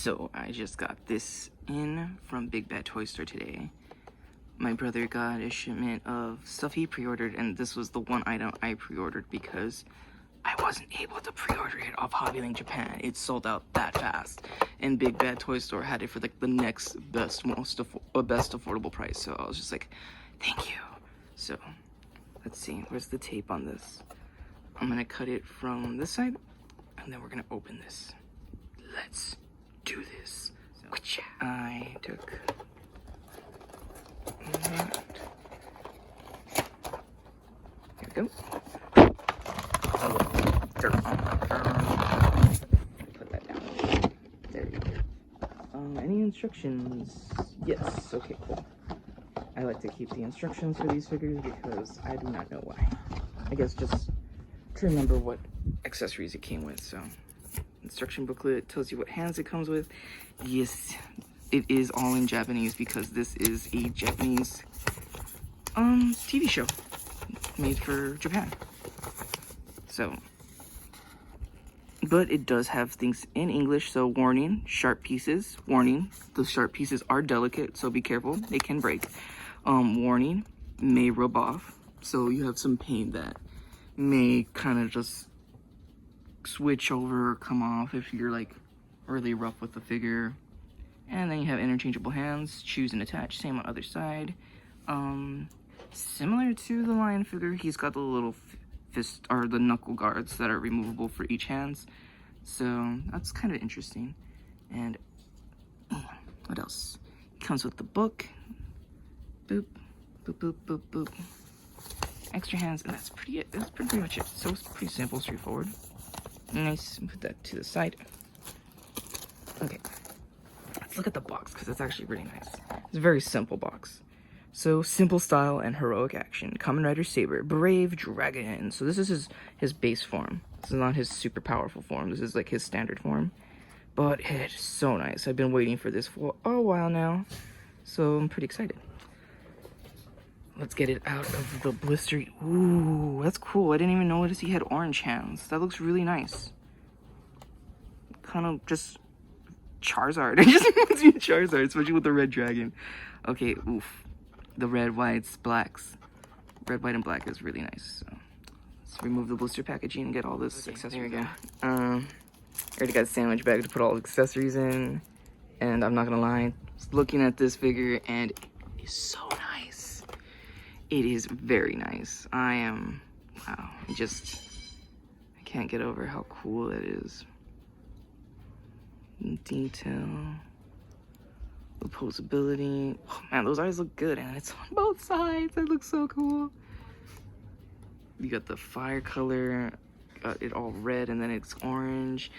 So I just got this in from Big Bad Toy Store today. My brother got a shipment of stuff he pre-ordered, and this was the one item I pre-ordered because I wasn't able to pre-order it off Hobbylink Japan. It sold out that fast, and Big Bad Toy Store had it for like the next best, best affordable price. So I was just like, thank you. So let's see, where's the tape on this? I'm gonna cut it from this side, and then we're gonna open this. Let's do this. So, I took that. Here we go. Oh, dirt on my put that down. There we go. Any instructions? Yes. Okay, cool. I like to keep the instructions for these figures because I do not know why. I guess just to remember what accessories it came with. So, instruction booklet tells you what hands it comes with. Yes, it is all in Japanese because this is a Japanese TV show made for Japan. So, but it does have things in English. So, warning, sharp pieces. Warning, the sharp pieces are delicate, so be careful. They can break. Warning, may rub off. So you have some paint that may kind of just switch over or come off if you're like really rough with the figure. And then you have interchangeable hands, choose and attach, same on other side. Similar to the lion figure, he's got the little fist or the knuckle guards that are removable for each hands. So that's kind of interesting. And what else? It comes with the book. Boop, boop, boop, boop, boop. Extra hands, and that's pretty it. That's pretty much it. So it's pretty simple, straightforward. Nice. Put that to the side. Okay. Let's look at the box because it's actually really nice. It's a very simple box. So simple style and heroic action. Kamen Rider Saber, brave dragon. So this is his base form. This is not his super powerful form. This is like his standard form. But it's so nice. I've been waiting for this for a while now. So I'm pretty excited. Let's get it out of the blister. Ooh, that's cool. I didn't even notice he had orange hands. That looks really nice. Kind of just Charizard. It just reminds me of Charizard, especially with the red dragon. Okay, oof. The red, whites, blacks. Red, white, and black is really nice. So let's remove the blister packaging and get all this accessory. There we go. I already got a sandwich bag to put all the accessories in. And I'm not gonna lie, just looking at this figure, and it is so nice. It is very nice. Wow, I can't get over how cool it is. Detail, opposability. Oh man, those eyes look good, and it's on both sides. That looks so cool. You got the fire color, got it all red, and then it's orange.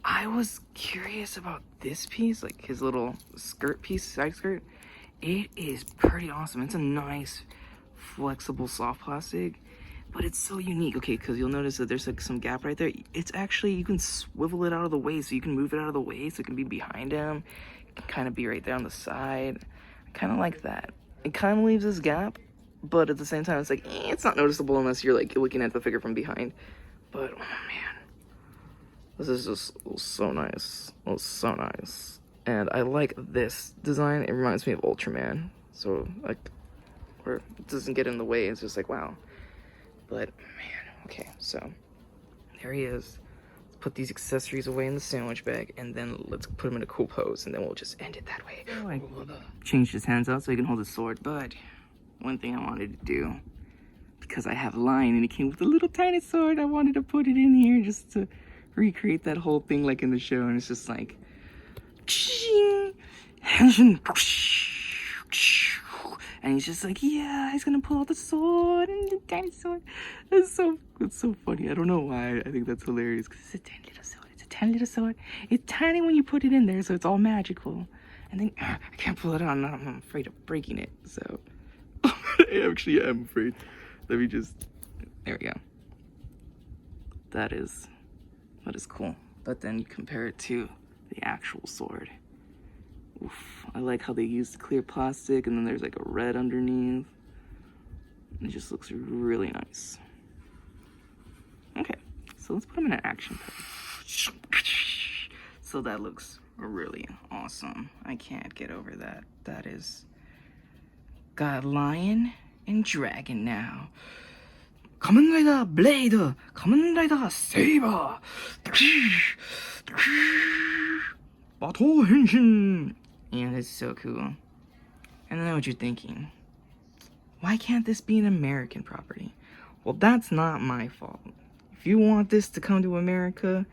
I was curious about this piece, like his little skirt piece, side skirt. It is pretty awesome. It's a nice, flexible, soft plastic, but it's so unique. Okay, because you'll notice that there's like some gap right there. It's actually, you can swivel it out of the way, so you can move it out of the way so it can be behind him. It can kind of be right there on the side. I kind of like that. It kind of leaves this gap, but at the same time, it's like, it's not noticeable unless you're like looking at the figure from behind. But, oh man, this is just so nice. Oh, so nice. And I like this design. It reminds me of Ultraman. So, like, where it doesn't get in the way. It's just like, wow. But, man, okay, so there he is. Let's put these accessories away in the sandwich bag, and then let's put him in a cool pose, and then we'll just end it that way. Oh, I changed his hands out so he can hold his sword, but one thing I wanted to do, because I have Lion and he came with a little tiny sword, I wanted to put it in here just to recreate that whole thing like in the show, and it's just like, and he's just like, yeah, he's gonna pull out the sword and the tiny sword. It's so funny. I don't know why. I think that's hilarious because it's a tiny little sword. It's a tiny little sword. It's tiny when you put it in there, so it's all magical. And then I can't pull it out. I'm afraid of breaking it. So I actually am afraid. Let me just. There we go. That is cool. But then you compare it to the actual sword. Oof, I like how they used clear plastic and then there's like a red underneath. It just looks really nice. Okay, so let's put him in an action pose. So that looks really awesome. I can't get over that. That is... Got lion and dragon now. Kamen Rider Blade! Kamen Rider Saber! Battle Henshin! And it's so cool. And I know what you're thinking. Why can't this be an American property? Well, that's not my fault. If you want this to come to America,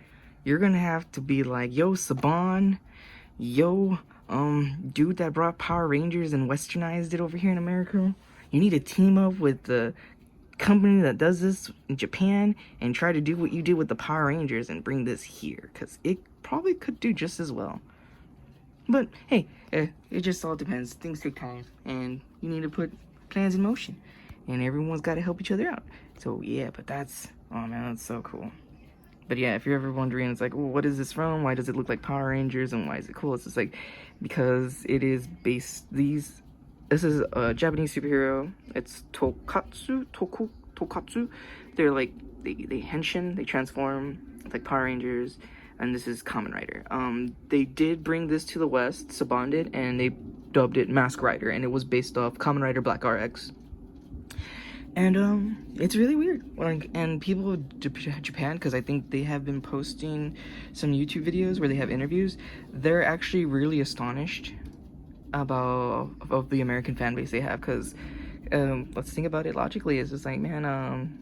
you're gonna have to be like, yo, Saban, yo, dude that brought Power Rangers and westernized it over here in America. You need to team up with the company that does this in Japan and try to do what you did with the Power Rangers and bring this here, because it probably could do just as well. But hey, it just all depends. Things take time, and you need to put plans in motion, and everyone's got to help each other out. So yeah, but that's, oh man, that's so cool. But yeah, if you're ever wondering, it's like, well, what is this from? Why does it look like Power Rangers, and why is it cool? It's just like, because it is based, this is a Japanese superhero. It's Tokatsu. They're like, they henshin, they transform, it's like Power Rangers, and this is Kamen Rider. They did bring this to the West, Saban did, and they dubbed it Mask Rider, and it was based off Kamen Rider Black RX. And it's really weird. Like, and people of Japan, because I think they have been posting some YouTube videos where they have interviews, they're actually really astonished of the American fan base they have, because let's think about it logically. It's just like, man,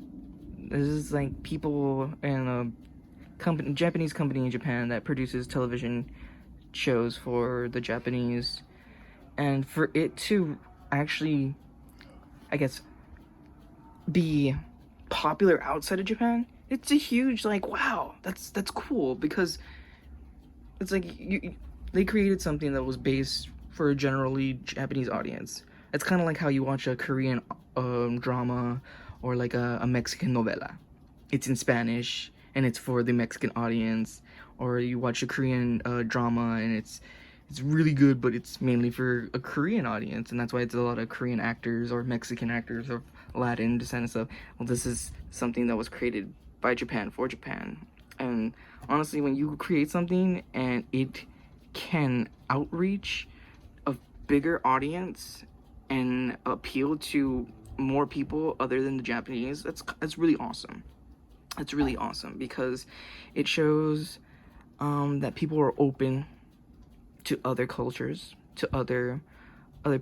this is like people in a Japanese company in Japan that produces television shows for the Japanese, and for it to actually, I guess, be popular outside of Japan, it's a huge, like, wow, that's cool, because it's like they created something that was based for a generally Japanese audience. It's kind of like how you watch a Korean drama, or like a Mexican novela. It's in Spanish and it's for the Mexican audience, or you watch a Korean drama and it's really good, but it's mainly for a Korean audience, and that's why it's a lot of Korean actors or Mexican actors or Latin descent and stuff. Well, this is something that was created by Japan for Japan. And honestly, when you create something and it can outreach a bigger audience and appeal to more people other than the Japanese, that's really awesome. It's really awesome, because it shows that people are open to other cultures, to other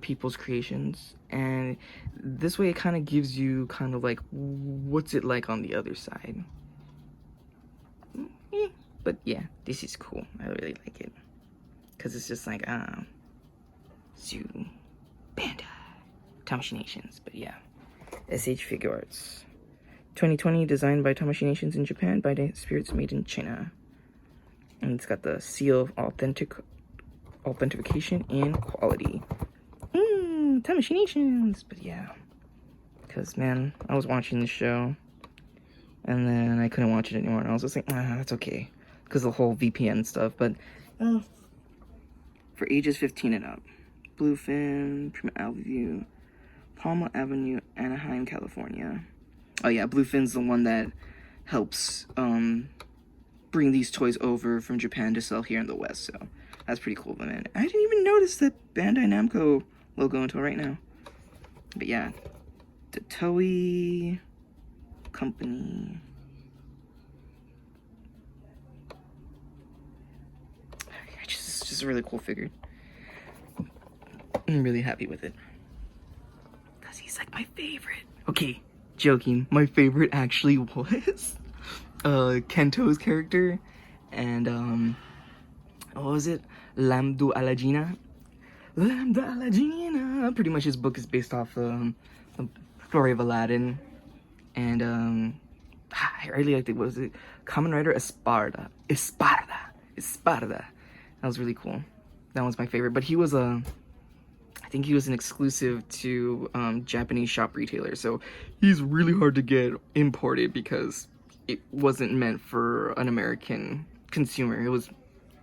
people's creations, and this way it kind of gives you kind of like, what's it like on the other side. But yeah, this is cool. I really like it, because it's just like, Zoo, Bandai, Tamashii Nations. But yeah, SH Figuarts 2020, designed by Tamashii Nations in Japan, by the Spirits made in China, and it's got the seal of authentication and quality. Tamashii Nations. But yeah, because man, I was watching the show and then I couldn't watch it anymore, and I was just like, that's okay, because the whole VPN stuff. But for ages 15 and up, Bluefin, Prima Alview, Palma Avenue, Anaheim, California. Oh yeah, Bluefin's the one that helps bring these toys over from Japan to sell here in the West, so that's pretty cool, man. I didn't even notice the Bandai Namco logo until right now. But yeah, the Toei company. It's just a really cool figure. I'm really happy with it, because he's like my favorite. Okay, joking. My favorite actually was Kento's character, and what was it? Lamdu Alagina. Pretty much his book is based off the story of Aladdin, and I really liked it. What was it? Kamen Rider Esparda. That was really cool. That was my favorite. But he was I think he was an exclusive to Japanese shop retailers, so he's really hard to get imported because it wasn't meant for an American consumer. It was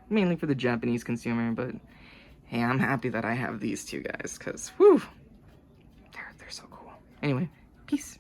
mainly for the Japanese consumer. But hey, I'm happy that I have these two guys, because whew, they're so cool. Anyway, peace.